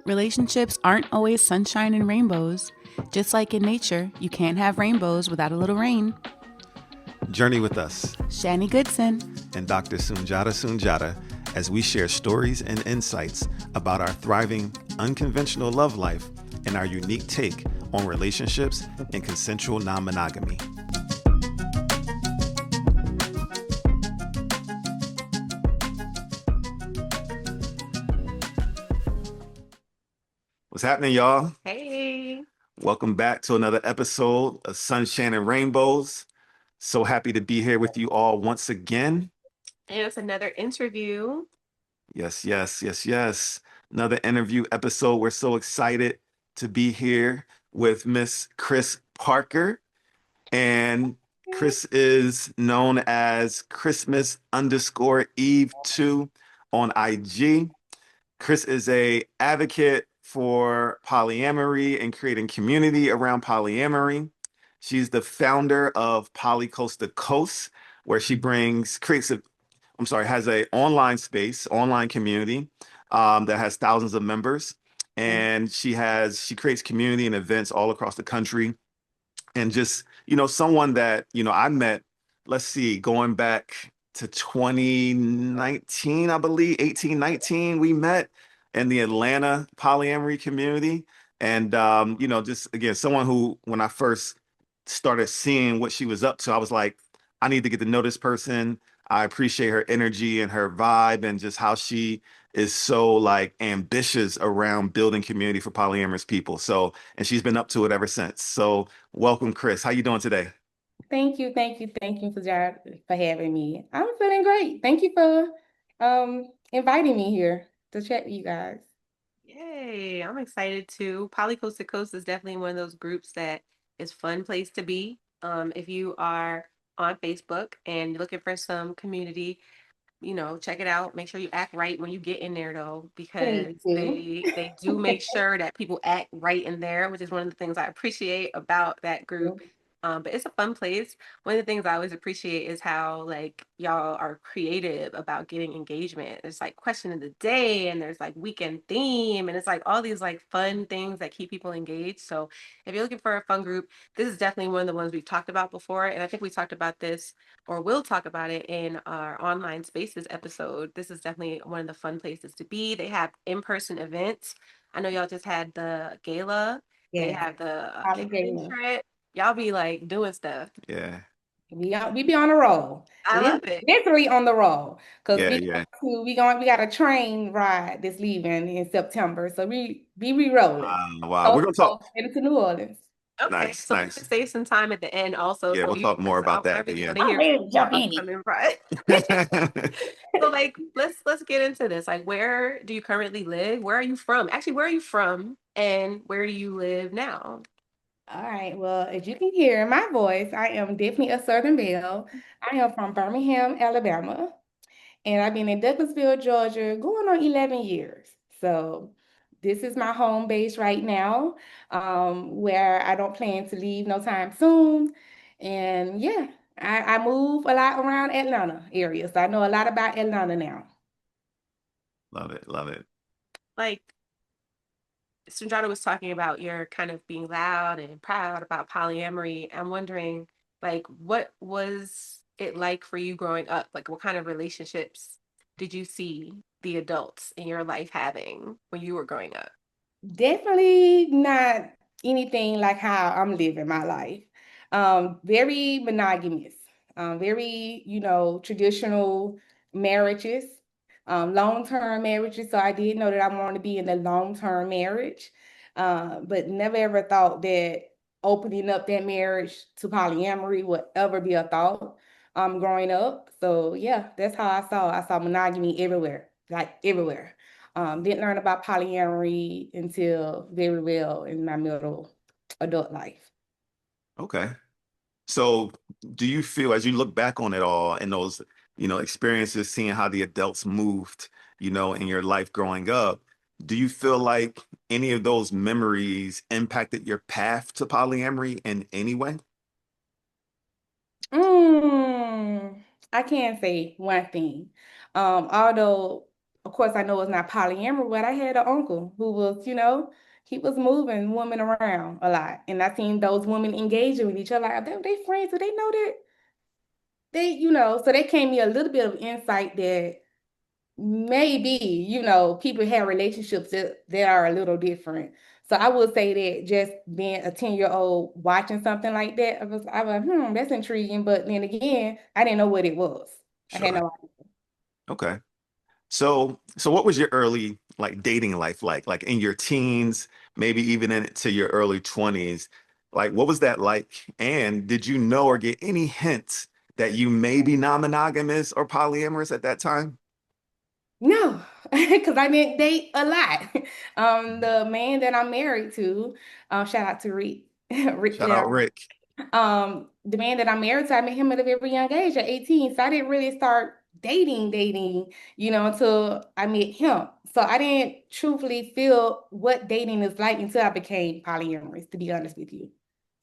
Relationships aren't always sunshine and rainbows. Just like in nature, you can't have rainbows without a little rain. Journey with us, Shani Goodson and Dr. Sunjata as we share stories and insights about our thriving, unconventional love life and our unique take on relationships and consensual non-monogamy. What's happening, y'all? Hey. Welcome back to another episode of SunShan and Rainbows. So happy to be here with you all once again. And it's another interview. Yes. Another interview episode. We're so excited to be here with Miss Kris Parker. And Kris is known as Christmas_Eve2 on IG. Kris is a advocate for polyamory and creating community around polyamory. She's the founder of Poly Coast to Coast, where she has a online space, online community that has thousands of members. And she creates community and events all across the country. And just, someone that, I met, let's see, going back to 2019, I believe, 18, 19, we met in the Atlanta polyamory community. And, just again, someone who, when I first started seeing what she was up to, I was like, I need to get to know this person. I appreciate her energy and her vibe and just how she is so like ambitious around building community for polyamorous people. So, and she's been up to it ever since. So welcome, Kris. How you doing today? Thank you for having me. I'm feeling great. Thank you for inviting me here to chat with you guys. Yay. I'm excited too. Poly Coast to Coast is definitely one of those groups that is fun place to be. If you are on Facebook and you're looking for some community, check it out. Make sure you act right when you get in there though, because they do make sure that people act right in there, which is one of the things I appreciate about that group. But it's a fun place. One of the things I always appreciate is how like y'all are creative about getting engagement. There's like question of the day and there's like weekend theme and it's like all these like fun things that keep people engaged. So if you're looking for a fun group, this is definitely one of the ones we've talked about before. And I think we talked about this or we'll talk about it in our online spaces episode. This is definitely one of the fun places to be. They have in-person events. I know y'all just had the gala. Yeah. They have the trip. Y'all be like doing stuff. Yeah. We be on the roll. I love it. Literally on the roll. Because Yeah. we got a train ride that's leaving in September. So we rolling. Wow. We're gonna talk into New Orleans. Okay, nice. So we can save some time at the end also. Yeah, so we'll talk more about that at the end. I'm ready to jump in it. So like let's get into this. Like, where do you currently live? Where are you from? Actually, where are you from and where do you live now? All right. Well, as you can hear in my voice, I am definitely a Southern Belle. I am from Birmingham, Alabama, and I've been in Douglasville, Georgia, going on 11 years. So this is my home base right now, where I don't plan to leave no time soon. And yeah, I move a lot around Atlanta area, so I know a lot about Atlanta now. Love it. Like Sunjata was talking about you're kind of being loud and proud about polyamory. I'm wondering, like, what was it like for you growing up? Like, what kind of relationships did you see the adults in your life having when you were growing up? Definitely not anything like how I'm living my life. Very monogamous, very, traditional marriages, long-term marriages. So I did know that I wanted to be in a long-term marriage, but never ever thought that opening up that marriage to polyamory would ever be a thought, growing up. So yeah, that's how I saw monogamy everywhere, like everywhere. Didn't learn about polyamory until very well in my middle adult life. Okay. So do you feel as you look back on it all and those, experiences, seeing how the adults moved, in your life growing up, do you feel like any of those memories impacted your path to polyamory in any way? I can't say one thing. Although of course, I know it's not polyamory, but I had an uncle who was, he was moving women around a lot. And I seen those women engaging with each other. Like, they friends, do they know that? So they gave me a little bit of insight that maybe, people have relationships that are a little different. So I would say that just being a 10-year-old watching something like that, I was, that's intriguing. But then again, I didn't know what it was. I had Sure. no idea. Okay. So what was your early like dating life like in your teens, maybe even into your early 20s? Like what was that like? And did you know or get any hints that you may be non-monogamous or polyamorous at that time? No, because I didn't date a lot. The man that I'm married to, shout out to Rick. Rick, Shout out Rick. the man that I'm married to, I met him at a very young age, at 18. So I didn't really start dating, until I met him. So I didn't truthfully feel what dating is like until I became polyamorous, to be honest with you.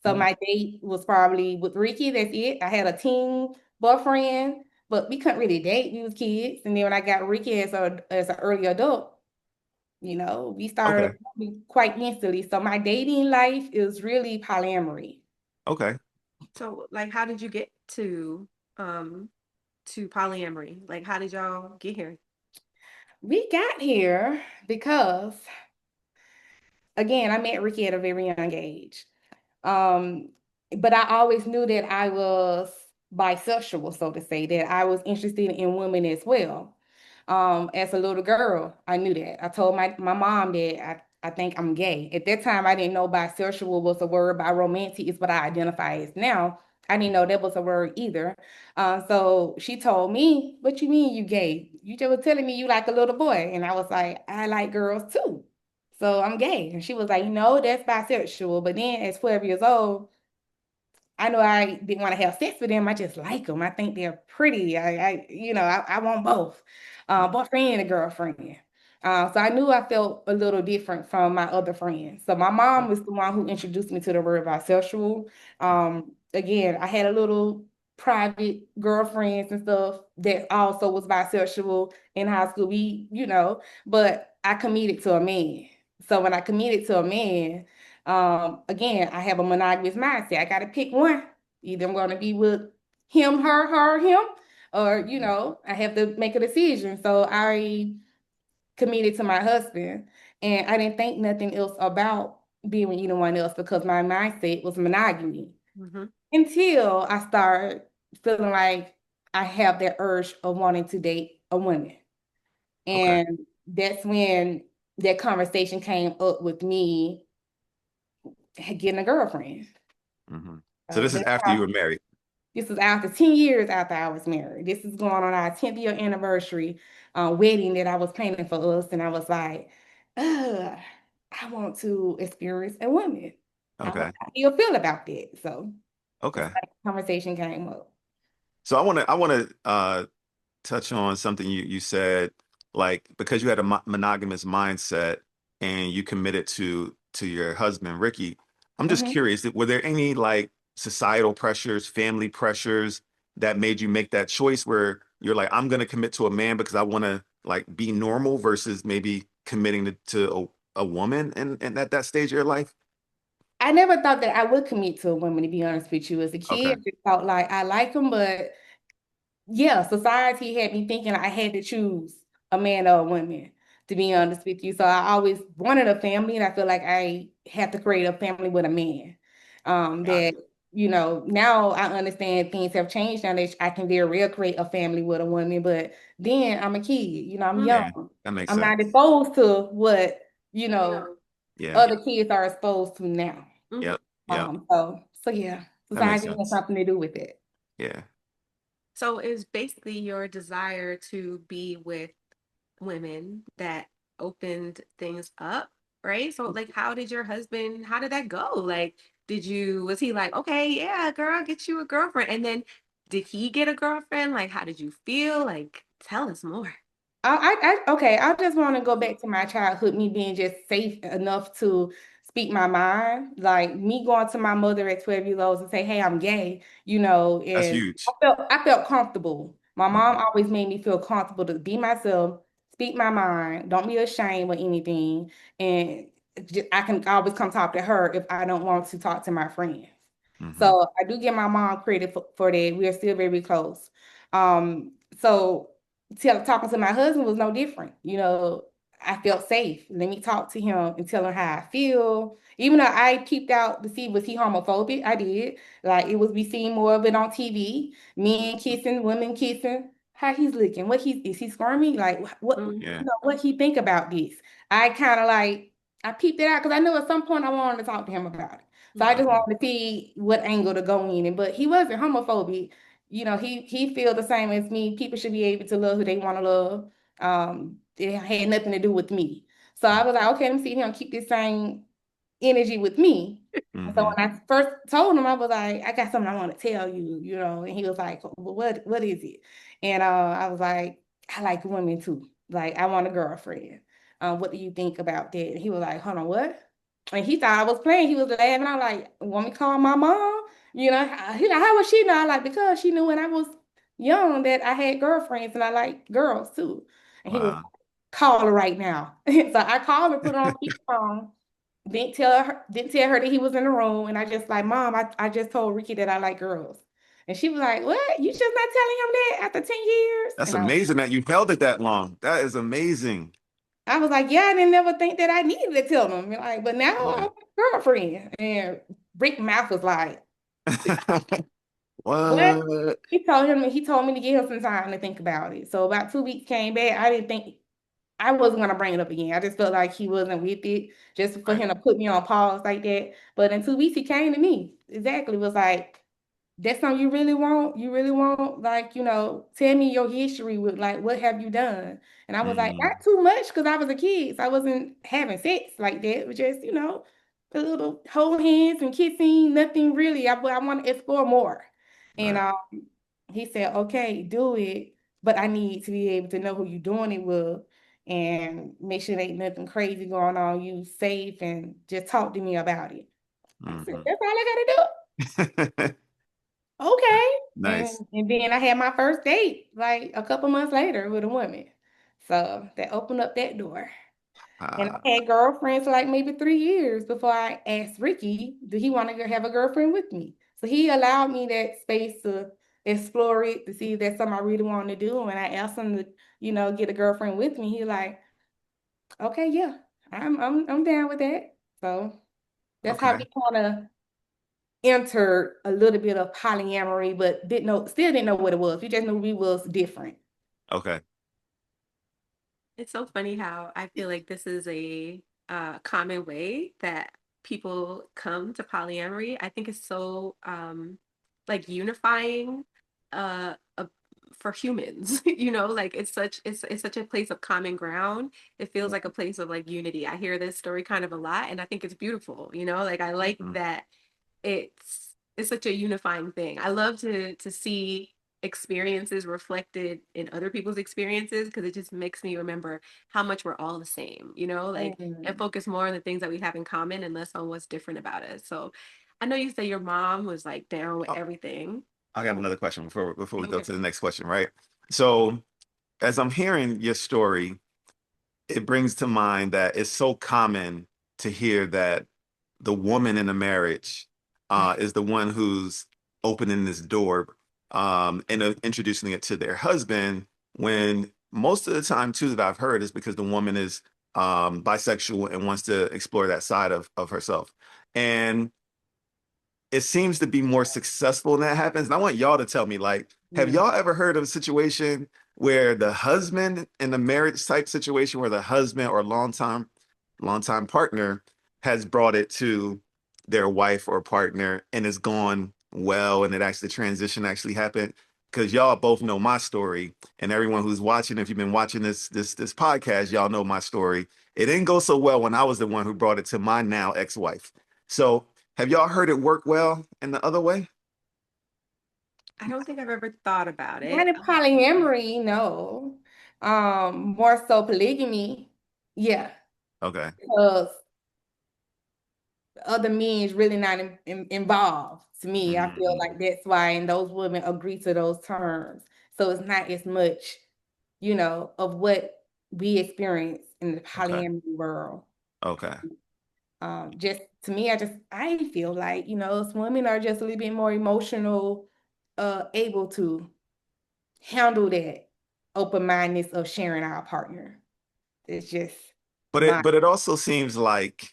So Mhm. my date was probably with Ricky, that's it. I had a teen boyfriend, but we couldn't really date. We was kids. And then when I got Ricky as an early adult, we Okay. started quite instantly. So my dating life is really polyamory. Okay. So, like, how did you get um to polyamory? Like, how did y'all get here? We got here because, again, I met Ricky at a very young age. Um, but I always knew that I was bisexual, so to say, that I was interested in women as well. As a little girl, I knew that. I told my mom that I think I'm gay. At that time, I didn't know bisexual was a word. Biromantic is what I identify as now. I didn't know that was a word either. So she told me, "What you mean you gay? You just was telling me you like a little boy." And I was like, "I like girls too. So I'm gay." And she was like, "No, that's bisexual." But then at 12 years old, I know I didn't want to have sex with them. I just like them. I think they're pretty. I want both, boyfriend and a girlfriend. So I knew I felt a little different from my other friends. So my mom was the one who introduced me to the word bisexual. Again, I had a little private girlfriends and stuff that also was bisexual in high school. But I committed to a man. So when I committed to a man, again, I have a monogamous mindset. I got to pick one. Either I'm going to be with him, her, him, or, I have to make a decision. So I committed to my husband, and I didn't think nothing else about being with anyone else because my mindset was monogamy Mm-hmm. until I started feeling like I have that urge of wanting to date a woman. Okay. And that's when that conversation came up with me getting a girlfriend. Hmm. So this is That's after you how were married. this is after 10 years after I was married. This is going on our 10th year anniversary wedding that I was planning for us. And I was like, Ugh, I want to experience a woman. Okay. How do you feel about that? So that's Okay. how the conversation came up. So I want to touch on something you said, like because you had a monogamous mindset and you committed to your husband, Ricky. I'm just Mhm. curious, were there any like societal pressures, family pressures that made you make that choice where you're like, I'm gonna commit to a man because I want to like be normal versus maybe committing to a woman and at that stage of your life? I never thought that I would commit to a woman, to be honest with you. As a Okay. kid, I just thought like I like them, but yeah, society had me thinking I had to choose a man or a woman, to be honest with you. So I always wanted a family, and I feel like I had to create a family with a man. Got That, now I understand things have changed now that I can very well create a family with a woman, but then I'm a kid, I'm it. young. Yeah, that makes I'm not sense. exposed to what, you know, Yeah. Yeah. other kids are exposed to now. Mm-hmm. Yep. Yep. So yeah, That makes society has sense. something to do with it. Yeah. So it's basically your desire to be with women that opened things up, right? So like how did that go? Like, was he like, okay, yeah, girl, get you a girlfriend? And then did he get a girlfriend? Like, how did you feel? Like, tell us more. Okay. I just want to go back to my childhood, me being just safe enough to speak my mind. Like me going to my mother at 12 years old and say, "Hey, I'm gay," That's and huge. I felt comfortable. My mom Mhm. always made me feel comfortable to be myself, speak my mind, don't be ashamed or anything. And I can always come talk to her if I don't want to talk to my friends. So I do give my mom credit for that. We are still very close. So talking to my husband was no different. You know, I felt safe. Let me talk to him and tell him how I feel. Even though I peeped out to see was he homophobic, I did. Like it was we seeing more of it on TV, men kissing, women kissing. How he's looking? What is he squirmy? Like what Yeah. you know, what he think about this? I kind of like I peeped it out because I knew at some point I wanted to talk to him about it. So I just Okay. wanted to see what angle to go in. But he wasn't homophobic. You know, he feel the same as me. People should be able to love who they want to love. It had nothing to do with me. So I was like, okay, let me see him keep this same energy with me. And so Mm-hmm. when I first told him, I was like, I got something I want to tell you, you know. And he was like, well, what is it? And I was like, I like women too. Like I want a girlfriend. What do you think about that? And he was like, hold on, what? And he thought I was playing. He was laughing. I was like, want me to call my mom? You know, he like, how would she know? I like, because she knew when I was young that I had girlfriends and I like girls too. And he was Wow. like, call her right now. So I called her, put her on speakerphone. Didn't tell her that he was in the room. And I just like, Mom, I just told Ricky that I like girls. And she was like, what? You just not telling him that after 10 years? That's And amazing that you held it that long. That is amazing. I was like, yeah, I didn't never think that I needed to tell them. Like, but now I'm Yeah. a girlfriend. And Rick Mouth was like, what? What? He told me to give him some time to think about it. So about 2 weeks came back. I didn't think I wasn't gonna bring it up again. I just felt like he wasn't with it, just for Right. him to put me on pause like that. But in 2 weeks, he came to me. Exactly, was like, that's something you really want? You really want, like, you know, tell me your history with like what have you done? And I was like, Mm, not too much because I was a kid. So I wasn't having sex like that. It was just, you know, a little hold hands and kissing, nothing really. I want to explore more. And right. he said, okay, do it, but I need to be able to know who you're doing it with and make sure there ain't nothing crazy going on. You safe and just talk to me about it. I said, Mm-hmm. that's all I gotta do. Okay. And Nice. and then I had my first date like a couple months later with a woman. So that opened up that door. And Uh, I had girlfriends for like maybe 3 years before I asked Ricky, do he want to have a girlfriend with me? So he allowed me that space to explore it, to see if that's something I really want to do. And I asked him to, you know, get a girlfriend with me. He like, okay, yeah, I'm down with that. So that's how okay. we kind of entered a little bit of polyamory, but still didn't know what it was. We just knew we was different. Okay. It's so funny how I feel like this is a common way that people come to polyamory. I think it's so like unifying uh, for humans. You know, like it's such a place of common ground. It feels like a place of like unity. I hear this story kind of a lot, and I think it's beautiful. You know, like I like Mm, that it's such a unifying thing. I love to see experiences reflected in other people's experiences because it just makes me remember how much we're all the same, you know, like and Mhm. focus more on the things that we have in common and less on what's different about us. So I know you say your mom was like down with oh, everything. I got another question before we go Okay. to the next question, right? So as I'm hearing your story, it brings to mind that it's so common to hear that the woman in a marriage is the one who's opening this door and introducing it to their husband when most of the time too that I've heard is because the woman is bisexual and wants to explore that side of herself. And it seems to be more successful when that happens. And I want y'all to tell me, like, have Yeah. y'all ever heard of a situation where the husband in a marriage type situation where the husband or longtime partner has brought it to their wife or partner and it's gone well and it actually the transition actually happened? Because y'all both know my story, and everyone who's watching, if you've been watching this podcast, y'all know my story. It didn't go so well when I was the one who brought it to my now ex-wife. So have y'all heard it work well in the other way? I don't think I've ever thought about Not it. in polyamory, no. More so polygamy, yeah, Okay. because other men is really not involved. To me, I feel Mhm. like that's why, and those women agree to those terms. So it's not as much, you know, of what we experience in the Okay. polyamory world. Okay. Just to me, I feel like, us women are just a little bit more emotional, able to handle that open-mindedness of sharing our partner. It's just my But it also seems like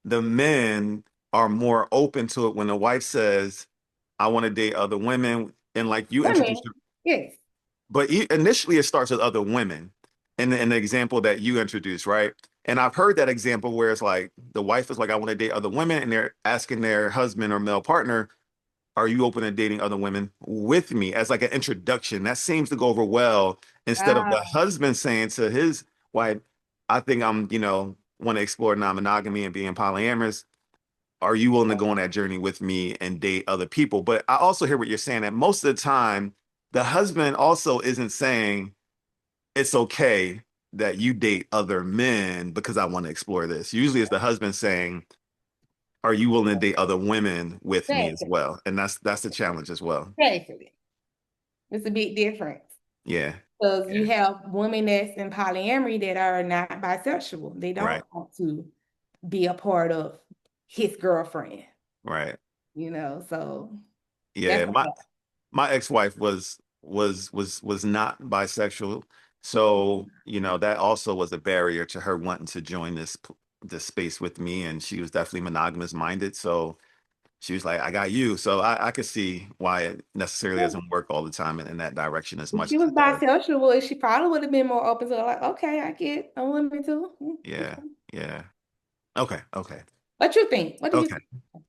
the men are more open to it when the wife says, I want to date other women. And like you women. introduced, Yes. but initially it starts with other women in the example that you introduced, right? And I've heard that example where it's like the wife is like, I want to date other women, and they're asking their husband or male partner, are you open to dating other women with me as like an introduction? That seems to go over well instead of the Ah, husband saying to his wife, I think I'm, want to explore non-monogamy and being polyamorous. Are you willing to go on that journey with me and date other people? But I also hear what you're saying that most of the time, the husband also isn't saying it's okay that you date other men because I want to explore this. Usually it's the husband saying, are you willing to date other women with me as exactly. well? And that's the challenge as well. Exactly. It's a big difference. Yeah. Because you Yeah. have women that's in polyamory that are not bisexual. They Right. don't want to be a part of his girlfriend, Right. so Yeah. that's My ex-wife was not bisexual. So, that also was a barrier to her wanting to join this space with me. And she was definitely monogamous minded. So she was like, I got you. So I could see why it necessarily yeah. doesn't work all the time in that direction as If much she as was it does. bisexual, she probably would have been more open to it, like, okay, I get a woman too. Yeah. Okay. Yeah. Okay. Okay. What you think? What do you Okay. think?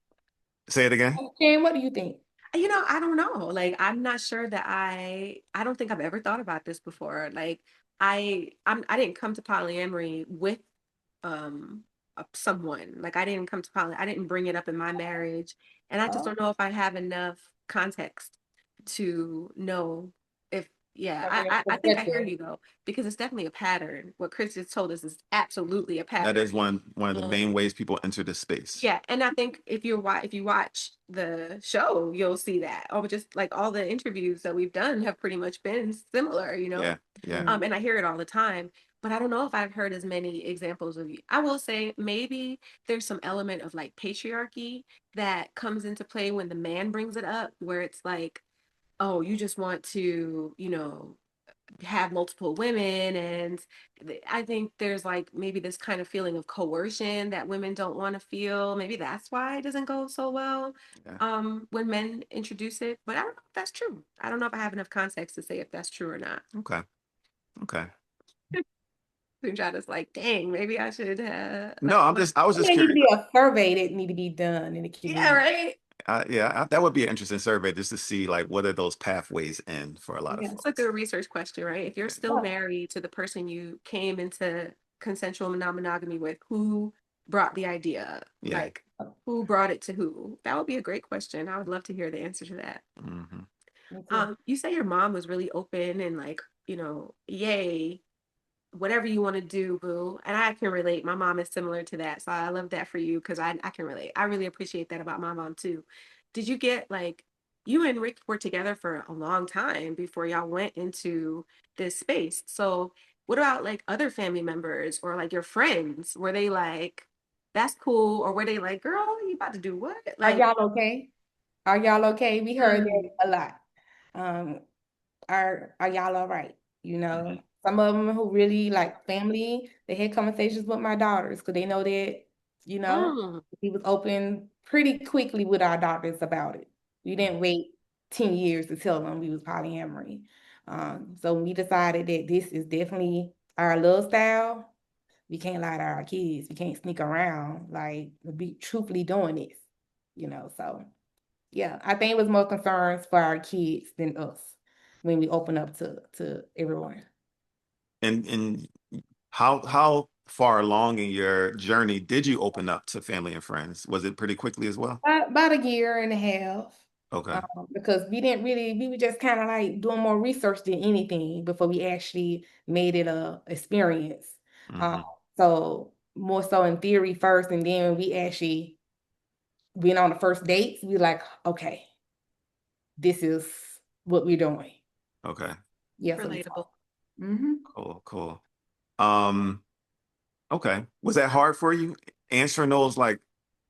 Say it again. Jen, what do you think? I don't know. Like, I'm not sure that I don't think I've ever thought about this before. Like, I didn't come to polyamory with someone. Like, I didn't bring it up in my marriage, and I just Oh, don't know if I have enough context to know if yeah, from your I think I hear perspective. you though, because it's definitely a pattern. What Kris just told us is absolutely a That pattern. is one of the Um, main ways people enter the space. yeah, and I think if you watch the show, you'll see that. Or just like all the interviews that we've done have pretty much been similar. Yeah. Yeah. And I hear it all the time, but I don't know if I've heard as many examples of you. I will say maybe there's some element of like patriarchy that comes into play when the man brings it up, where it's like, oh, you just want to, have multiple women, and I think there's like maybe this kind of feeling of coercion that women don't want to feel. Maybe that's why it doesn't go so well Yeah. when men introduce it, but I don't know if that's true. I don't know if I have enough context to say if that's true or not. Okay. Okay. Sunjata's like, dang, maybe I should No, I was There just need to curious. be a survey that need to be done in the yeah, community. right. That would be an interesting survey just to see like what are those pathways in for a lot of Yeah. It's a folks. good research question, right? If you're still Yeah. married to the person you came into consensual non-monogamy with, who brought the idea? Yeah. Like, who brought it to who? That would be a great question. I would love to hear the answer to that. Hmm. Me too. You say your mom was really open and like, yay, whatever you want to do, boo. And I can relate. My mom is similar to that. So I love that for you because I can relate. I really appreciate that about my mom too. Did you get like, you and Rick were together for a long time before y'all went into this space. So what about like other family members or like your friends? Were they like, that's cool? Or were they like, girl, you about to do what? Are Like, y'all okay? Are y'all okay? We heard that mm, a lot. Um, are y'all all right? Hmm. Some of them who really like family, they had conversations with my daughters because they know that, you know, mm, he was open pretty quickly with our daughters about it. We didn't wait 10 years to tell them we was polyamory. So we decided that this is definitely our love style. We can't lie to our kids. We can't sneak around, like be truthfully doing this. Yeah, I think it was more concerns for our kids than us when we open up to everyone. And how far along in your journey did you open up to family and friends? Was it pretty quickly as well? About a year and a half, Okay. because we were just kind of like doing more research than anything before we actually made it a experience. Um, Hmm. so more so in theory first, and then when we actually went on the first dates, we were like, okay, this is what we're doing. Okay. Yeah, so we relatable. talked. Mm-hmm. Cool. Cool. Um, okay. Was that hard for you answering those like,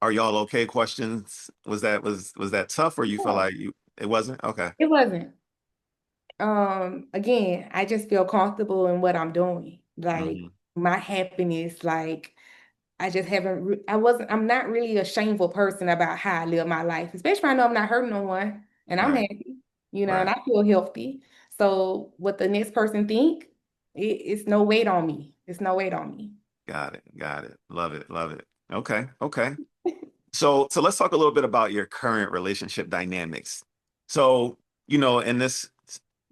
are y'all okay questions? Was that tough, or you felt Yeah, like it wasn't? Okay. it wasn't. Again, I just feel comfortable in what I'm doing. Like Hmm. my happiness, like I just haven't, I'm not really a shameful person about how I live my life, especially when I know I'm not hurting no one and I'm Right. happy, you know, and Right. I feel healthy. So what the next person think, it's no weight on me. It's no weight on me. Got it. Got it. Love it. Love it. Okay. Okay. So let's talk a little bit about your current relationship dynamics. So, in this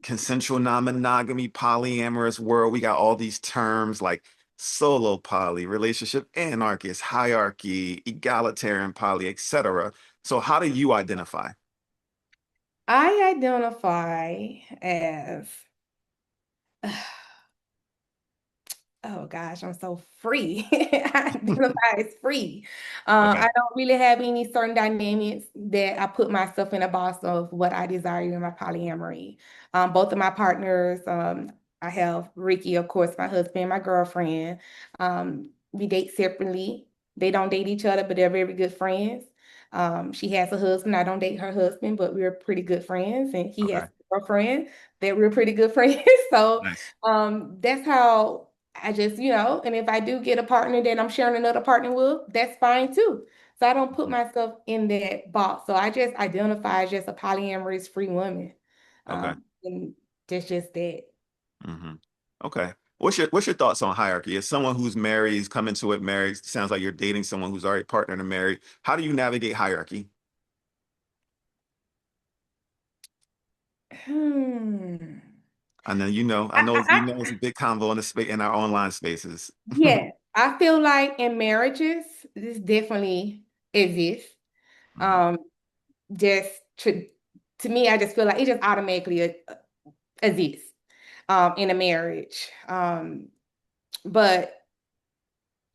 consensual non-monogamy polyamorous world, we got all these terms like solo poly, relationship anarchist, hierarchy, egalitarian poly, etc. So how do you identify? I identify as oh gosh, I'm so free. I identify as free. Okay. I don't really have any certain dynamics that I put myself in a box of what I desire in my polyamory. Both of my partners, I have Ricky, of course, my husband, my girlfriend. We date separately. They don't date each other, but they're very good friends. She has a husband. I don't date her husband, but we're pretty good friends. And he has Okay. a girlfriend that we're pretty good friends. So Nice. that's how I just, and if I do get a partner that I'm sharing another partner with, that's fine too. So I don't put Mhm. myself in that box. So I just identify as just a polyamorous free woman. Okay. And that's just that. Hmm. Okay. What's your thoughts on hierarchy? As someone who's married, is coming to it married, sounds like you're dating someone who's already partnered and married. How do you navigate hierarchy? Hmm. I know it's a big convo in the space in our online spaces. Yeah, I feel like in marriages, this definitely exists. Mhm. Um, just to me, I just feel like it just automatically exists in a marriage. But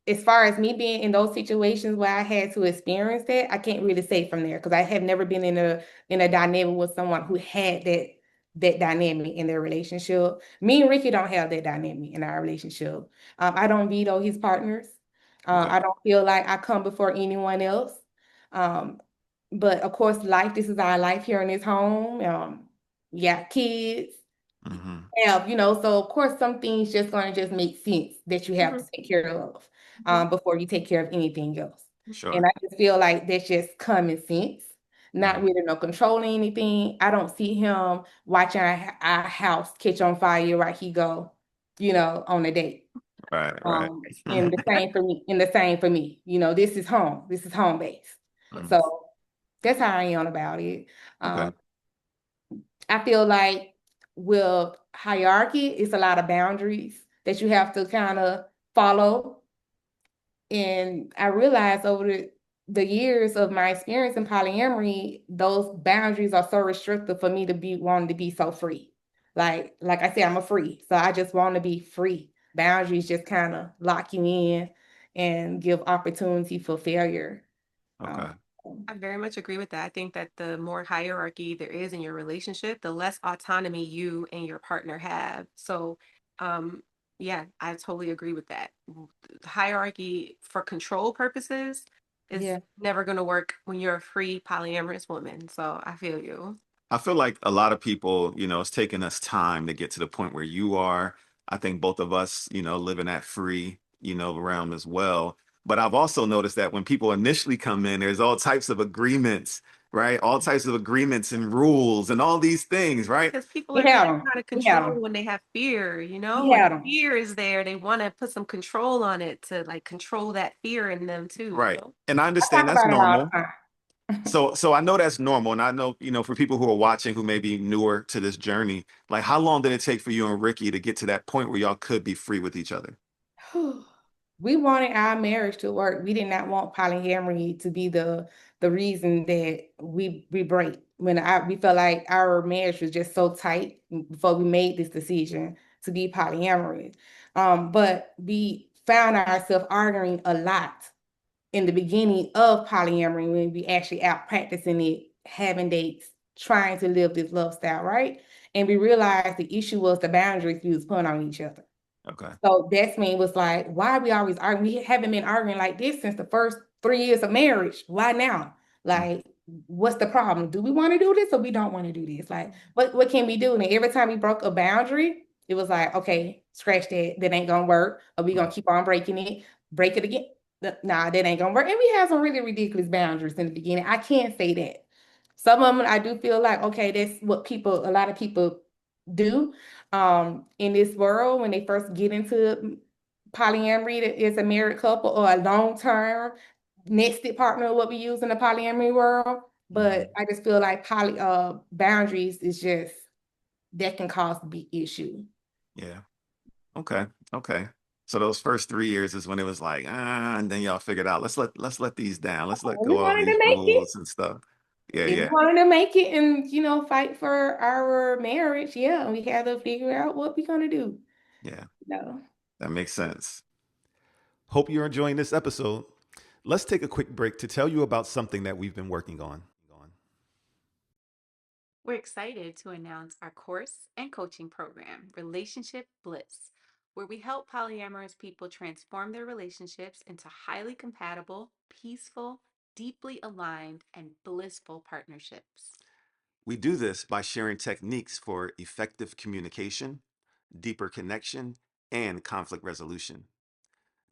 as far as me being in those situations where I had to experience that, I can't really say from there because I have never been in a dynamic with someone who had that dynamic in their relationship. Me and Ricky don't have that dynamic in our relationship. I don't veto his partners. Okay. I don't feel like I come before anyone else. Um, but of course, this is our life here in this home. We got kids Hmm. have, so of course some things just gonna just make sense that you have Mhm, to take care of mhm, before you take care of anything else. And Sure. I just feel like that's just common sense, not Hmm. really no controlling anything. I don't see him watching our house catch on fire right he go, on a date. Right. Right. And the same for me, and the same for me. This is home. This is home base. Mm. So that's how I am about it. Okay. Um, I feel like with hierarchy, it's a lot of boundaries that you have to kind of follow. And I realized over the years of my experience in polyamory, those boundaries are so restrictive for me to be wanting to be so free. Like I said, I'm a free. So I just want to be free. Boundaries just kind of lock you in and give opportunity for failure. Okay. Um, I very much agree with that. I think that the more hierarchy there is in your relationship, the less autonomy you and your partner have. So, um, yeah, I totally agree with that. Hierarchy for control purposes is yeah. never going to work when you're a free polyamorous woman. So I feel you. I feel like a lot of people, it's taken us time to get to the point where you are. I think both of us, live in that free, realm as well. But I've also noticed that when people initially come in, there's all types of agreements, right? All types of agreements and rules and all these things, right? Because people We are going had to them. try to We had control them. when they have fear, We when had them. fear is there, they want to put some control on it to like control that fear in them Right. too. And I I talk understand that's about it all normal. the time. So I know that's normal. And I know, for people who are watching who may be newer to this journey, like how long did it take for you and Ricky to get to that point where y'all could be free with each other? We wanted our marriage to work. We did not want polyamory to be the reason that we break. We felt like our marriage was just so tight before we made this decision to be polyamorous. But we found ourselves arguing a lot in the beginning of polyamory when we actually out practicing it, having dates, trying to live this lifestyle, right? And we realized the issue was the boundaries we was putting on each other. Okay. So that's when it was like, why are we always arguing? We haven't been arguing like this since the first 3 years of marriage. Why now? Like, what's the problem? Do we want to do this or we don't want to do this? Like, what can we do? And every time we broke a boundary, it was like, okay, scratch that. That ain't gonna work. Or we gonna keep on breaking it, break it again. Nah, that ain't gonna work. And we have some really ridiculous boundaries in the beginning. I can't say that. Some of them I do feel like, okay, that's what a lot of people do in this world when they first get into polyamory as a married couple or a long-term nested partner, what we use in the polyamory world. But I just feel like boundaries is just that can cause a big issue. Yeah. Okay. Okay. So those first 3 years is when it was like, and then y'all figured out, let's let these down. Let's let We go of wanted these to make it. rules and stuff. Yeah, If we yeah, wanted to make it and fight for our marriage, yeah, we had to figure out what we're gonna do. yeah. No. That makes sense. Hope you're enjoying this episode. Let's take a quick break to tell you about something that we've been working on. We're excited to announce our course and coaching program, Relationship Bliss, where we help polyamorous people transform their relationships into highly compatible, peaceful, deeply aligned, and blissful partnerships. We do this by sharing techniques for effective communication, deeper connection, and conflict resolution.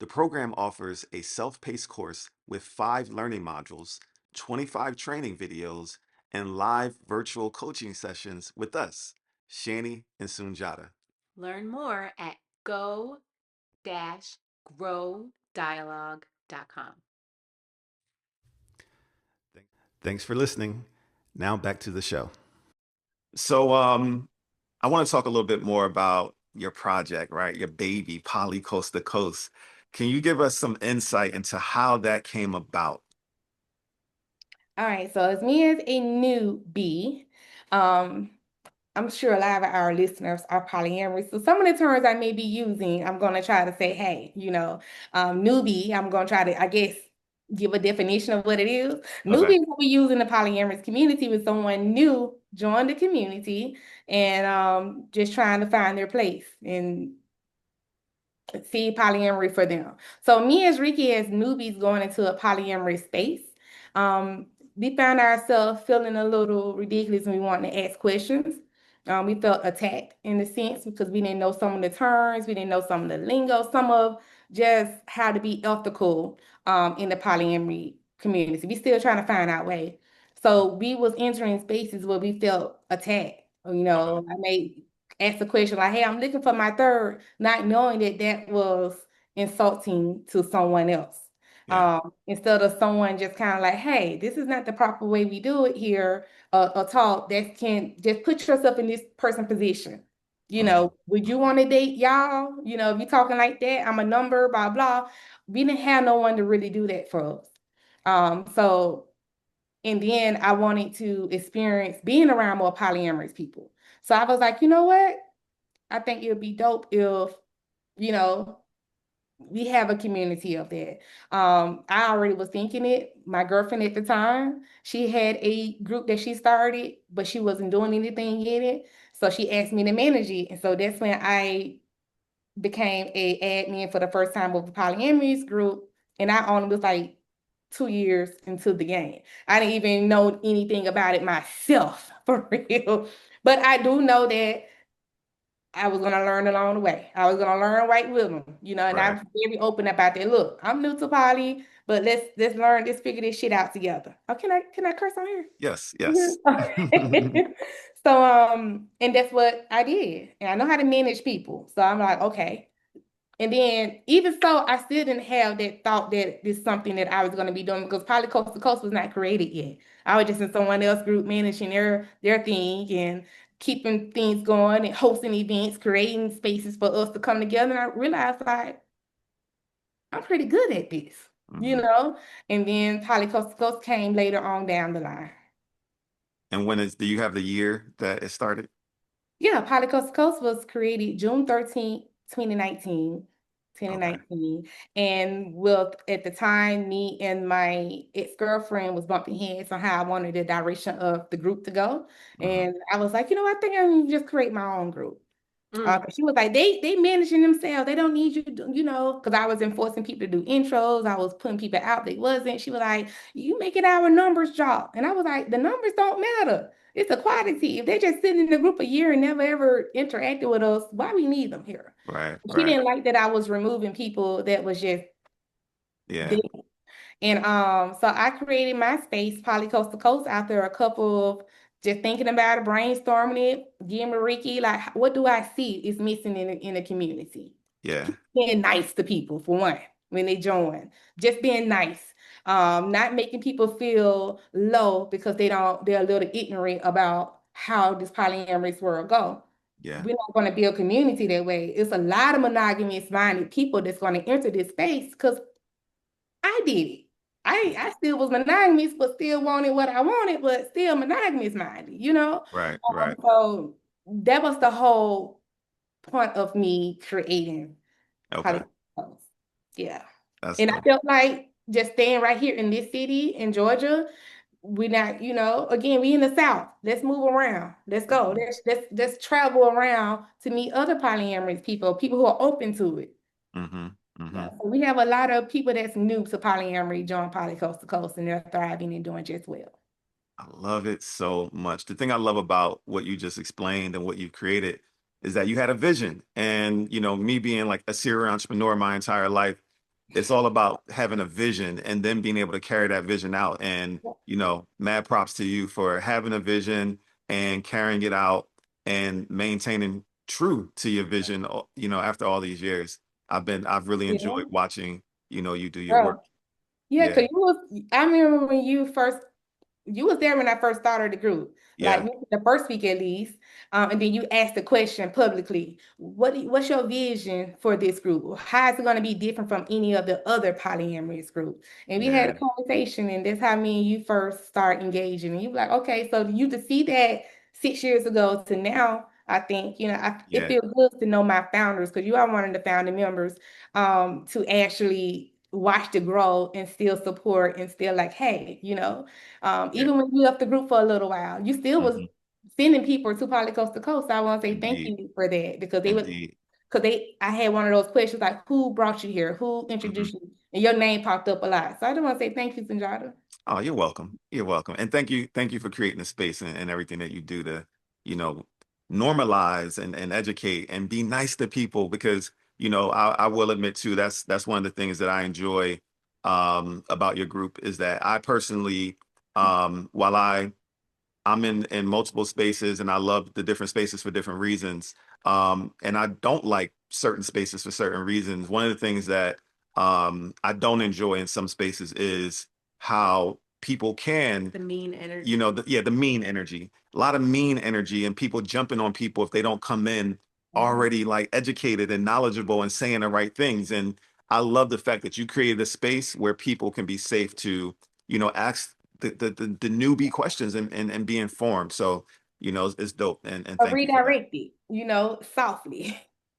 The program offers a self-paced course with 5 learning modules, 25 training videos, and live virtual coaching sessions with us, Shani and SunShan. Learn more at go-growdialogue.com. Thanks for listening. Now back to the show. So I want to talk a little bit more about your project, right? Your baby, Poly Coast to Coast. Can you give us some insight into how that came about? All right, so as me as a newbie, I'm sure a lot of our listeners are polyamorous. So some of the terms I may be using, I'm going to try to say, hey, newbie, I'm going to try to, I guess, give a definition of what it is. Okay. Newbie is what we use in the polyamorous community when someone new joined the community and just trying to find their place and see polyamory for them. So me as Ricky as newbies going into a polyamory space, we found ourselves feeling a little ridiculous when we wanted to ask questions. We felt attacked in a sense because we didn't know some of the terms, we didn't know some of the lingo, some of just how to be ethical in the polyamory community. We still trying to find our way. So we was entering spaces where we felt attacked. I may ask a question like, hey, I'm looking for my third, not knowing that that was insulting to someone else. Yeah. Instead of someone just kind of like, hey, this is not the proper way we do it here, a talk that can just put yourself in this person position. Would you want to date y'all? If you're talking like that, I'm a number, blah, blah. We didn't have no one to really do that for us. And then I wanted to experience being around more polyamorous people. So I was like, you know what? I think it would be dope if, you know, we have a community of that. I already was thinking it. My girlfriend at the time, she had a group that she started, but she wasn't doing anything in it. So she asked me to manage it. And so that's when I became a admin for the first time of the polyamorous group. And I only was like 2 years into the game. I didn't even know anything about it myself, for real. But I do know that I was gonna learn along the way. I was gonna learn right with them, and Right. I'm very open about that. Look, I'm new to poly, but let's figure this shit out together. Oh, can I curse on here? Yes, yes. Okay. So and that's what I did. And I know how to manage people. So I'm like, okay. And then even so, I still didn't have that thought that this is something that I was going to be doing because Poly Coast to Coast was not created yet. I was just in someone else group managing their thing and keeping things going and hosting events, creating spaces for us to come together. And I realized like I'm pretty good at this, you Mhm. know. And then Poly Coast to Coast came later on down the line. And do you have the year that it started? Yeah, Poly Coast to Coast was created June 13th, 2019. Okay. 2019. And at the time, me and my ex-girlfriend was bumping heads on how I wanted the direction of the group to go. Mhm. And I was like, I think I'm gonna just create my own group. She was like, they managing themselves. They don't need you, you know, because I was enforcing people to do intros. I was putting people out they wasn't. She was like, you making our numbers drop. And I was like, the numbers don't matter. It's a quality. If they just sitting in the group a year and never ever interacted with us, why we need them here? Right. She Right. didn't like that I was removing people that was just Yeah. there. And so I created my space, Poly Coast to Coast, after a couple of just thinking about it, brainstorming it, getting Ricky, like, what do I see is missing in the community? Yeah. Being nice to people, for one, when they join, just being nice. Not making people feel low because they're a little ignorant about how this polyamorous world go. Yeah. We're not going to build community that way. It's a lot of monogamous minded people that's going to enter this space because I did it. I still was monogamous, but still wanted what I wanted, but still monogamous minded, you know? Right. Right. So that was the whole point of me creating Okay. Polyamorous. Yeah. That's And I dope. felt like just staying right here in this city in Georgia, we not, you know, again, we in the South. Let's move around. Let's go. Mhm. Let's travel around to meet other polyamorous people who are open to it. Mm-hmm. Yeah, Mm-hmm. so we have a lot of people that's new to polyamory join Poly Coast to Coast, and they're thriving and doing just well. I love it so much. The thing I love about what you just explained and what you've created is that you had a vision. And, me being like a serial entrepreneur my entire life, it's all about having a vision and then being able to carry that vision out. And, mad props to you for having a vision and carrying it out and maintaining true to your vision, after all these years. I've really Yeah, enjoyed watching, you do your work. bro. Yeah, Yeah. because I remember when you was there when I first started the group, like Yeah. the first week at least, and then you asked the question publicly, what's your vision for this group? How is it going to be different from any of the other polyamorous groups? And we had Yeah. a conversation, and that's how me and you first start engaging. And you were like, okay, so you to see that 6 years ago to now, I think, it Yeah. feels good to know my founders because you are one of the founding members, to actually watch the grow and still support and still like, hey, Yeah. even when you left the group for a little while, you still was Mhm. sending people to Poly Coast to Coast. So I want to say thank Indeed. you for that because Indeed. I had one of those questions like, who brought you here? Who Mhm. introduced you? And your name popped up a lot. So I just want to say thank you, Sanjada. Oh, you're welcome. You're welcome. And thank you for creating the space and everything that you do to, you know, normalize and educate and be nice to people because, I will admit too, that's one of the things that I enjoy about your group is that I personally, while I'm in multiple spaces and I love the different spaces for different reasons. And I don't like certain spaces for certain reasons. One of the things that I don't enjoy in some spaces is how people can, The mean energy. the mean energy, a lot of mean energy and people jumping on people if they don't come in Mhm. already like educated and knowledgeable and saying the right things. And I love the fact that you created a space where people can be safe to, ask the newbie questions and be informed. So, it's dope. And Or thank you for that. redirect it, softly.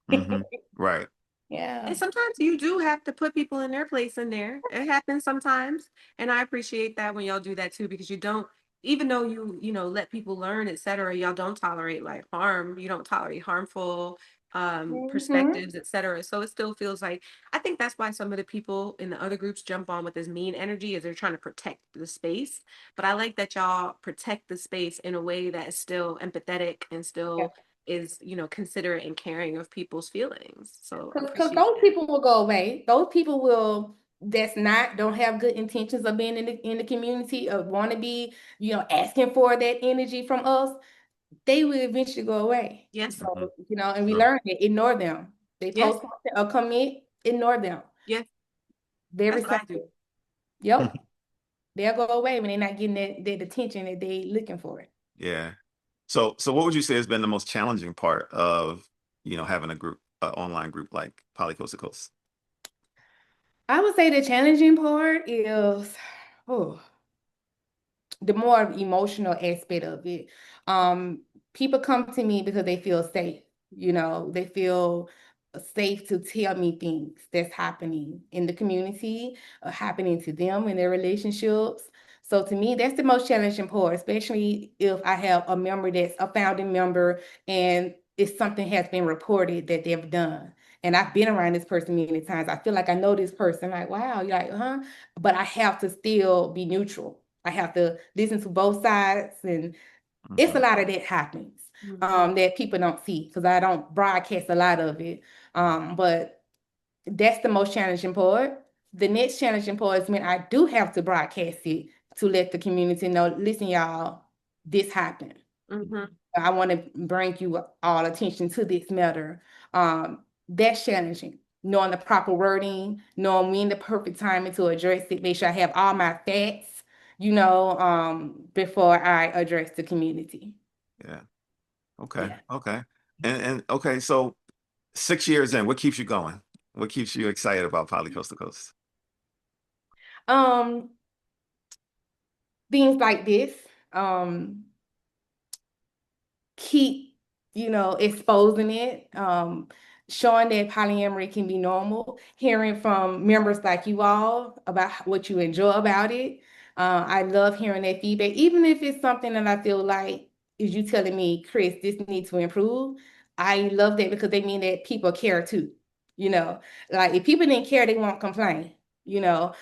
Hmm. Right. Yeah. And sometimes you do have to put people in their place in there. It happens sometimes. And I appreciate that when y'all do that too, because you don't, even though let people learn, etc., y'all don't tolerate like harm. You don't tolerate harmful Hmm. perspectives, etc. So it still feels like I think that's why some of the people in the other groups jump on with this mean energy is they're trying to protect the space. But I like that y'all protect the space in a way that is still empathetic and Yeah. still is considerate and caring of people's feelings. So I Because appreciate those that. people will go away. Those people will that's not don't have good intentions of being in the community or want to be, asking for that energy from us. They will eventually go away. Yes. So, Hmm. and we True. learned that ignore them. They Yes. post content or commit, ignore them. Yes. Very That's what I do. simple. Yep. They'll go away when they're not getting that attention that they looking for. Yeah. So what would you say has been the most challenging part of, having a group, online group like Poly Coast to Coast? I would say the challenging part is, oh, the more emotional aspect of it. Um, People come to me because they feel safe. They feel safe to tell me things that's happening in the community, happening to them in their relationships. So to me, that's the most challenging part, especially if I have a member that's a founding member and if something has been reported that they've done. And I've been around this person many times. I feel like I know this person. Like, wow, you're like, huh? But I have to still be neutral. I have to listen to both sides, and it's a Mhm. lot of that happens Mhm. that people don't see because I don't broadcast a lot of it. But that's the most challenging part. The next challenging part is when I do have to broadcast it to let the community know, listen, y'all, this happened. Mhm. I want to bring you all attention to this matter. That's challenging. Knowing the proper wording, knowing when the perfect timing to address it, make sure I have all my facts, before I address the community. Yeah. Okay. Yeah. Okay. And okay, so 6 years in, what keeps you going? What keeps you excited about Poly Coast to Coast? Um, Things like this. Um, Keep, exposing it, showing that polyamory can be normal, hearing from members like you all about what you enjoy about it. I love hearing that feedback, even if it's something that I feel like is you telling me, Kris, this needs to improve. I love that because they mean that people care too. You know, like if people didn't care, they won't complain. They'll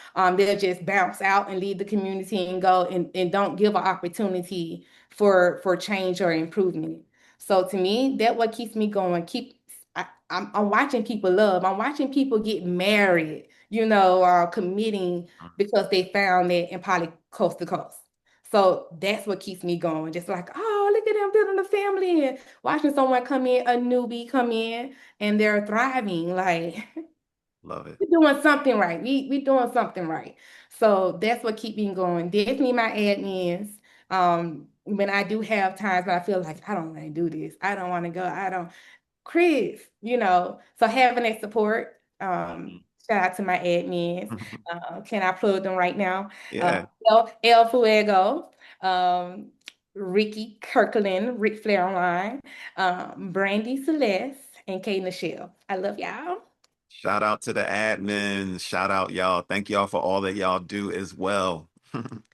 just bounce out and leave the community and go and don't give an opportunity for change or improvement. So to me, that what keeps me going. I'm watching people love. I'm watching people get married, committing because they found that in poly coast to coast. So that's what keeps me going. Just like, oh, look at them building a family and watching someone come in, a newbie come in, and they're thriving. Like Love it. we're doing something right. We doing something right. So that's what keep me going. Definitely my admins. When I do have times when I feel like I don't want to do this, I don't want to go, I don't. Kris, so having that support. Shout out to my admins. Can I plug them right now? Yeah. El Fuego, um, Ricky Kirkland, Ric Flair Online, Brandy Celeste, and Kay Michelle. I love y'all. Shout out to the admins. Shout out y'all. Thank y'all for all that y'all do as well.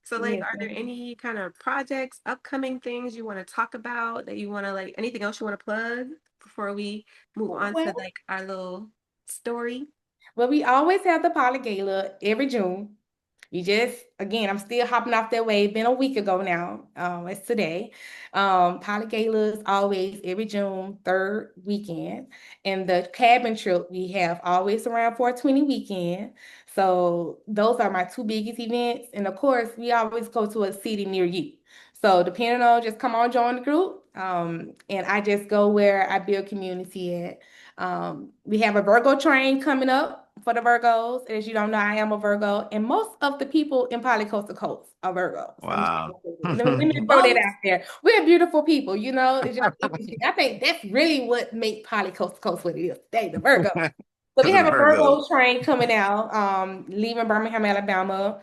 So, like, Yes. are there any kind of projects, upcoming things you want to talk about that you want to like, anything else you want to plug before we move on to Well, like our little story? well, we always have the Poly Gala every June. Again, I'm still hopping off that wave. Been a week ago now. It's today. Poly Gala is always every June, third weekend. And the cabin trip we have always around 420 weekend. So those are my two biggest events. And of course, we always go to a city near you. So depending on, just come on, join the group. And I just go where I build community at. We have a Virgo train coming up for the Virgos. As you don't know, I am a Virgo, and most of the people in Poly Coast to Coast are Virgos. Wow. Let me throw that out there. We're beautiful people, It's just energy. I think that's really what makes Poly Coast to Coast what it is today, the Virgo. So we The have a Virgos. Virgo train coming out, leaving Birmingham, Alabama,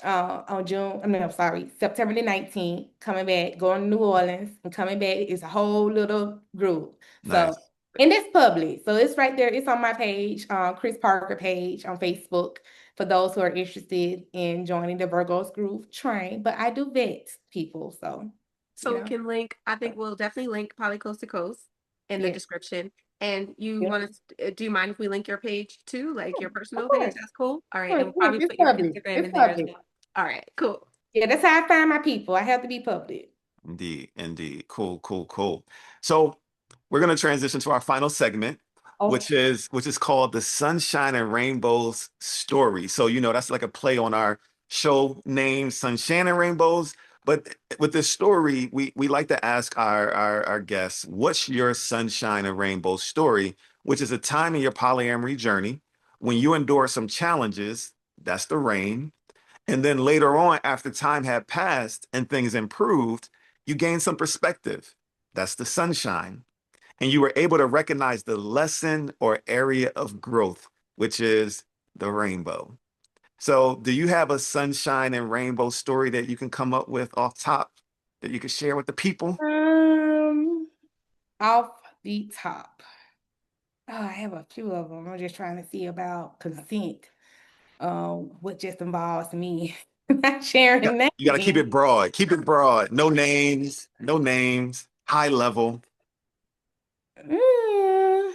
on June, I mean, I'm sorry, September the 19th, coming back, going to New Orleans, and coming back. It's a whole little group. So, Nice. and it's public. So it's right there. It's on my page, Kris Parker page on Facebook for those who are interested in joining the Virgos group train. But I do vet people. So, you So we know, can link, I think we'll definitely link Poly Coast to Coast in the yeah. description. And you Yeah. want to, do you mind if we link your page too? Like your Of personal page? course. That's cool. All Of right. And course. we'll Yes, probably it's put your public. Instagram It's in there as public. well. All right, cool. Yeah, that's how I find my people. I have to be public. Indeed. Indeed. Cool, cool, cool. So we're going to transition to our final segment, Okay. which is called the Sunshine and Rainbows story. So, that's like a play on our show name, Sunshine and Rainbows. But with this story, we like to ask our guests, what's your sunshine and rainbow story, which is a time in your polyamory journey when you endure some challenges, that's the rain. And then later on, after time had passed and things improved, you gained some perspective. That's the sunshine. And you were able to recognize the lesson or area of growth, which is the rainbow. So, do you have a sunshine and rainbow story that you can come up with off top that you can share with the people? Um, Off the top. Oh, I have a few of them. I'm just trying to see about consent. What just involves me not sharing You got to keep names. it broad. Keep it broad. No names, no names, high level. Mm,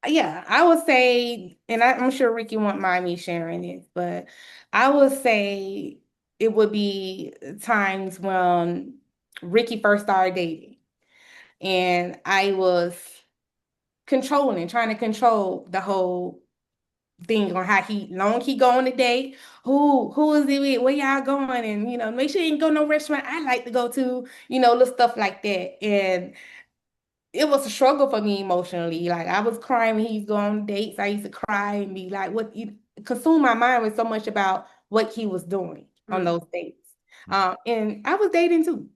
yeah, I would say, and I'm sure Ricky won't mind me sharing this, but I would say it would be times when Ricky first started dating, and I was controlling, trying to control the whole thing on how long he go on a date, who is it with, where y'all going, and make sure you ain't go no restaurant I like to go to, little stuff like that. And it was a struggle for me emotionally. Like I was crying when he's going on dates. I used to cry and be like, what you consume my mind with so much about what he was doing on Mm. those dates. And I was dating too,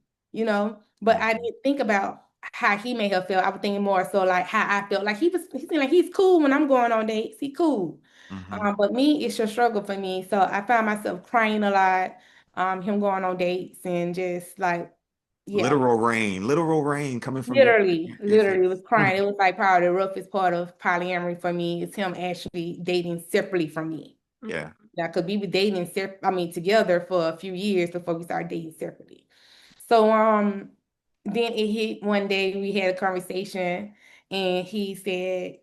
but I Mhm. didn't think about how he made her feel. I was thinking more so like how I felt. Like he seemed like he's cool when I'm going on dates. He cool. Mhm. But me, it's a struggle for me. So I found myself crying a lot, him going on dates and just like, yeah. Literal rain coming from Literally, your literally face. was crying. It was like probably the roughest part of polyamory for me is him actually dating separately from me. Yeah. Yeah, because we were dating together for a few years before we started dating separately. So then it hit one day we had a conversation and he said,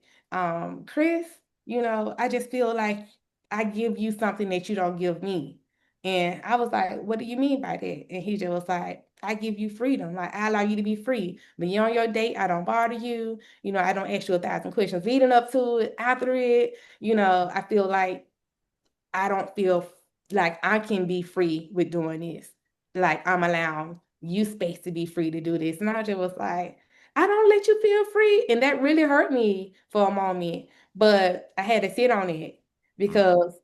Kris, I just feel like I give you something that you don't give me. And I was like, what do you mean by that? And he just was like, I give you freedom. Like I allow you to be free. When you're on your date, I don't bother you. I don't ask you 1,000 questions leading up to it, after it. I feel like I don't feel like I can be free with doing this. Like I'm allowing you space to be free to do this. And I just was like, I don't let you feel free. And that really hurt me for a moment. But I had to sit on it Mhm. because,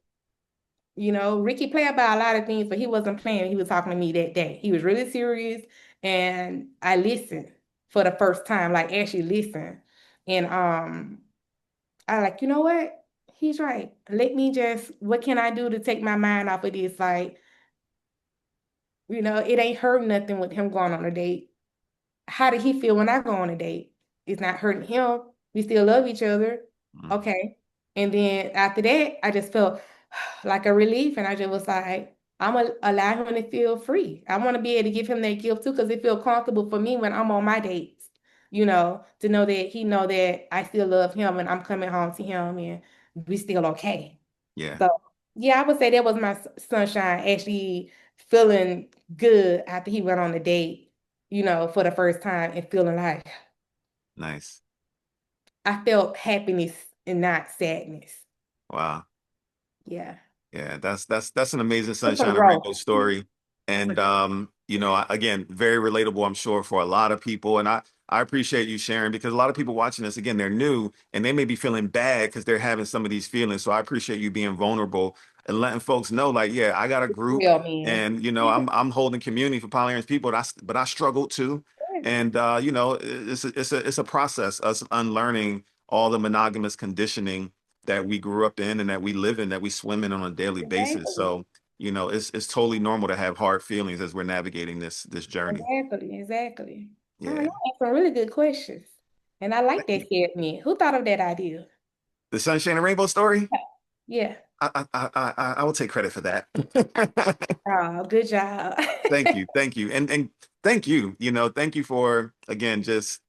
Ricky played about a lot of things, but he wasn't playing. He was talking to me that day. He was really serious. And I listened for the first time, like actually listen. And I like, you know what? He's right. What can I do to take my mind off of this? Like, it ain't hurt nothing with him going on a date. How did he feel when I go on a date? It's not hurting him. We still love each other. Mhm. Okay. And then after that, I just felt like a relief. And I just was like, I'm gonna allow him to feel free. I want to be able to give him that gift too, because it feels comfortable for me when I'm on my dates, to know that he know that I still love him and I'm coming home to him and we still okay. Yeah. So yeah, I would say that was my sunshine actually feeling good after he went on the date, for the first time and feeling like Nice. I felt happiness and not sadness. Wow. Yeah. Yeah, that's an amazing It's some sunshine and growth. rainbow story. And again, very relatable, I'm sure, for a lot of people. And I appreciate you sharing because a lot of people watching this, again, they're new and they may be feeling bad because they're having some of these feelings. So I appreciate you being vulnerable and letting folks know, like, yeah, I got a group Real man. and I'm holding community for polyamorous people, but I struggle too. And it's a process, us unlearning all the monogamous conditioning that we grew up in and that we live in, that we swim in on a daily basis. Exactly. So, it's totally normal to have hard feelings as we're navigating this journey. Exactly. Exactly. Oh, you Yeah. asked some really good questions. And I like Thank that you. scared me. Who thought of that idea? The Sunshine and Rainbow story. Yeah. I will take credit for that. Oh, good job. Thank you, and thank you. Thank you for again just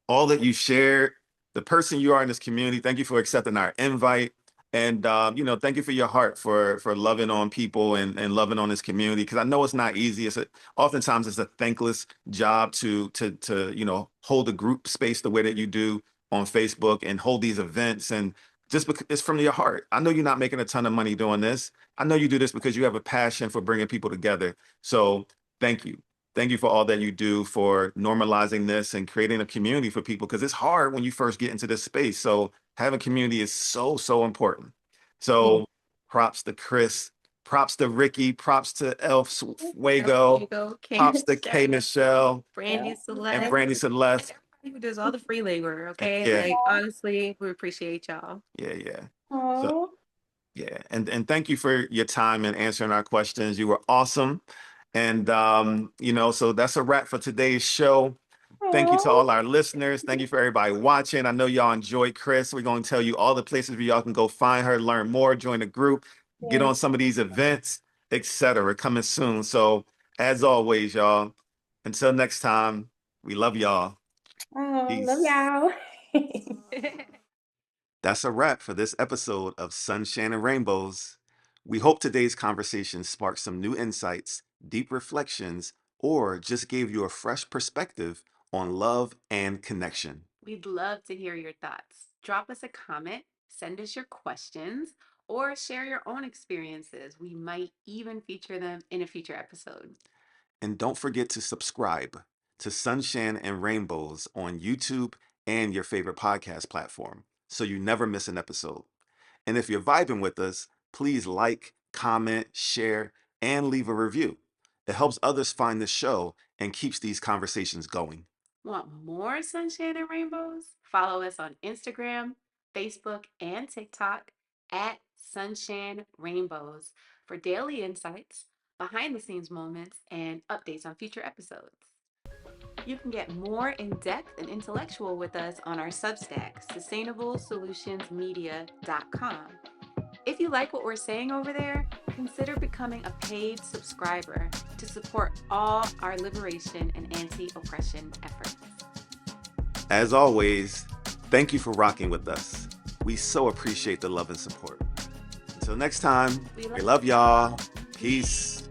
all that you shared, the person you are in this community. Thank you for accepting our invite. And thank you for your heart for loving on people and loving on this community. Because I know it's not easy. Oftentimes it's a thankless job to hold a group space the way that you do on Facebook and hold these events and just because it's from your heart. I know you're not making a ton of money doing this. I know you do this because you have a passion for bringing people together. So thank you. Thank you for all that you do for normalizing this and creating a community for people because it's hard when you first get into this space. So having community is so, so important. Yeah. So props to Kris, props to Ricky, props to Elf There you Fuego, go, props to Michelle, K Michelle Brandy and Celeste, Brandy and Celeste. everybody who does all the free labor. And Okay, yeah, like honestly, we appreciate y'all. yeah. So Oh, yeah, and thank you for your time and answering our questions. You were awesome. And so that's a wrap for today's show. Thank you to oh, all our listeners. Thank you for everybody watching. I know y'all enjoyed Kris. We're going to tell you all the places where y'all can go find her, learn more, join the group, get yes. on some of these events, etc. Coming soon. So as always, y'all, until next time, we love y'all. Oh, love Peace. y'all. That's a wrap for this episode of Sunshine and Rainbows. We hope today's conversation sparked some new insights, deep reflections, or just gave you a fresh perspective on love and connection. We'd love to hear your thoughts. Drop us a comment, send us your questions, or share your own experiences. We might even feature them in a future episode. And don't forget to subscribe to Sunshine and Rainbows on YouTube and your favorite podcast platform so you never miss an episode. And if you're vibing with us, please like, comment, share, and leave a review. It helps others find the show and keeps these conversations going. Want more sunshine and rainbows? Follow us on Instagram, Facebook, and TikTok at Sunshine Rainbows for daily insights, behind the scenes moments, and updates on future episodes. You can get more in depth and intellectual with us on our Substack, sustainablesolutionsmedia.com. If you like what we're saying over there, consider becoming a paid subscriber to support all our liberation and anti-oppression efforts. As always, thank you for rocking with us. We so appreciate the love and support. Until next time, we love y'all. Peace.